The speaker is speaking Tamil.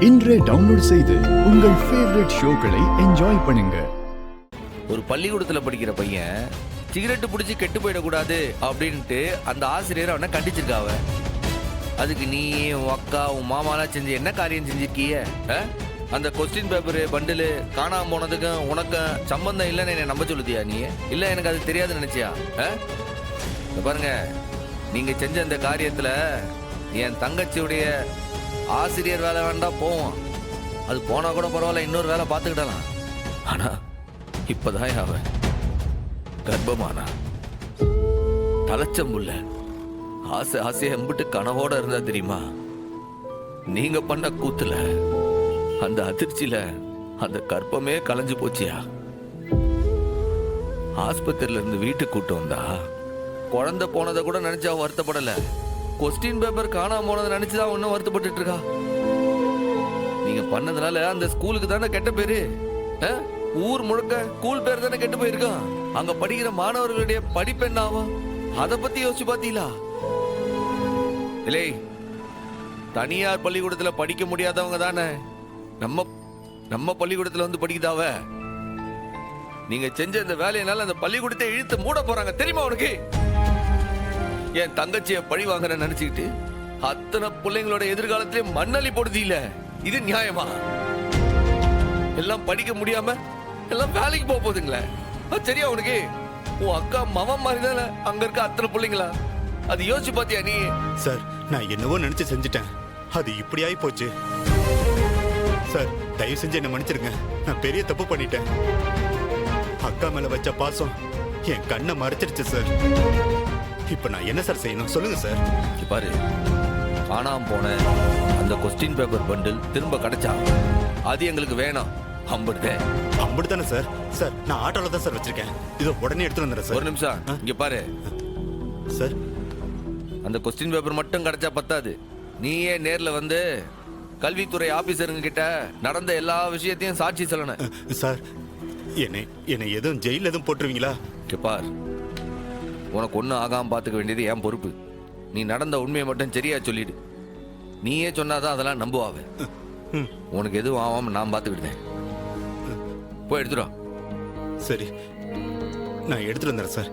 இன்றே டவுன்லோட் செய்து உங்கள் ஃபேவரட் ஷோக்களை என்ஜாய் பண்ணுங்க. ஒரு பள்ளிக்கூடத்துல படிக்கிற பையன் சிகரெட்டு பிடிச்சி கெட்டு போயிடக்கூடாது அப்படின்ட்டு அந்த ஆசிரியர் அவனை கண்டிச்சிருக்காவ. அதுக்கு நீ உன் அக்கா உன் மாமாலாம் செஞ்சு என்ன காரியம் செஞ்சிருக்கிய? அந்த கொஸ்டின் பேப்பரு பண்டிலு காணாம போனதுக்கும் உனக்கும் சம்பந்தம் இல்லைன்னு என்ன நம்ப சொல்லுதியா நீ? இல்லை எனக்கு அது தெரியாதுன்னு நினைச்சியா? பாருங்க, நீங்க செஞ்ச அந்த காரியத்துல என் தங்கச்சியுடைய ஆசிரியர் வேலை வேண்டாம் போவோம். அது போனா கூட பரவாயில்ல, இன்னொரு வேலை பார்த்துக்கிடலாம். ஆனா இப்பதான் அவன் கர்ப்பமானா தலைச்சம்புள்ள ஆசை ஆசையை எம்பிட்டு கனவோட இருந்தா தெரியுமா? நீங்க பண்ண கூத்துல அந்த அதிர்ச்சியில அந்த கர்ப்பமே கலைஞ்சு போச்சியா. ஆஸ்பத்திரியில இருந்து வீட்டுக்கு கூட்டு வந்தா குழந்தை போனதை கூட நினைச்சா வருத்தப்படல. கொஸ்டின் பேப்பர் காணாம போனதை நினைச்சுதான் ஒன்னும் வருத்தப்பட்டு இருக்கா. நீங்க பண்ணதுனால அந்த ஸ்கூலுக்கு தானே கெட்ட பேரு. ஊர் முழுக்க ஸ்கூல் பேர் தானே கெட்டு போயிருக்கான். அங்க படிக்கிற மாணவர்களுடைய படிப்பு என்ன ஆகும் அதை பத்தி யோசிச்சு பாத்தீங்களா? இல்லை, தனியார் பள்ளிக்கூடத்துல படிக்க முடியாதவங்க தானே நம்ம பள்ளிக்கூடத்துல வந்து படிக்குதாவ. நீங்க செஞ்ச இந்த வேலையினால அந்த பள்ளிக்கூடத்தை இழுத்து மூட போறாங்க தெரியுமா உனக்கு? என் தங்கச்சிய பழி வாங்குற நினைச்சுக்கிட்டு அத்தனை பிள்ளைங்களோட எதிர்காலத்திலே மண்ணலி போடுது. இல்ல இது நியாயமா? எல்லாம் படிக்க முடியாம எல்லாம் வேலைக்கு போக போகுதுங்களே. சரியா உனக்கு? உன் அக்கா மவன் மாதிரி தானே அங்க இருக்க அத்தனை பிள்ளைங்களா? அது யோசிச்சு பாத்தியா நீ? சார், நான் என்னவோ நினைச்சு செஞ்சுட்டேன். அது இப்படி ஆகி போச்சு சார். தயவு செஞ்சு என்ன மன்னிச்சிருங்க. நான் பெரிய தப்பு பண்ணிட்டேன். அக்கா மேல வச்ச பாசம் என் கண்ணை மறைச்சிருச்சு சார். இப்ப நான் என்ன சார் செய்யணும் சொல்லுங்க சார். பாரு, காணாம போன அந்த கொஸ்டின் பேப்பர் பண்டில் திரும்ப கிடைச்சா அது எங்களுக்கு வேணாம். அம்புடுதானே சார்? சார், நான் ஆட்டோல தான் சார் வச்சிருக்கேன். இதோ உடனே எடுத்து வந்துடுறேன் சார். ஒரு நிமிஷம் இங்க பாரு சார். அந்த கொஸ்டின் பேப்பர் மட்டும் கிடைச்சா பத்தாது. நீயே நேர்ல வந்து கல்வித்துறை ஆபீசருங்க கிட்ட நடந்த எல்லா விஷயத்தையும் சாட்சி சொல்லணும். சார், என்னை எதுவும் ஜெயில எதுவும் போட்டுருவீங்களா? பார், உனக்கு ஒன்றும் ஆகாம பார்த்துக்க வேண்டியது என் பொறுப்பு. நீ நடந்த உண்மையை மட்டும் சரியா சொல்லிடு. நீயே சொன்னாதான் அதெல்லாம் நம்புவாவே. உனக்கு எதுவும் ஆகாம நான் பார்த்துக்கிட்டேன். போய் எடுத்துடும். சரி, நான் எடுத்துட்டு வந்துடுறேன் சார்.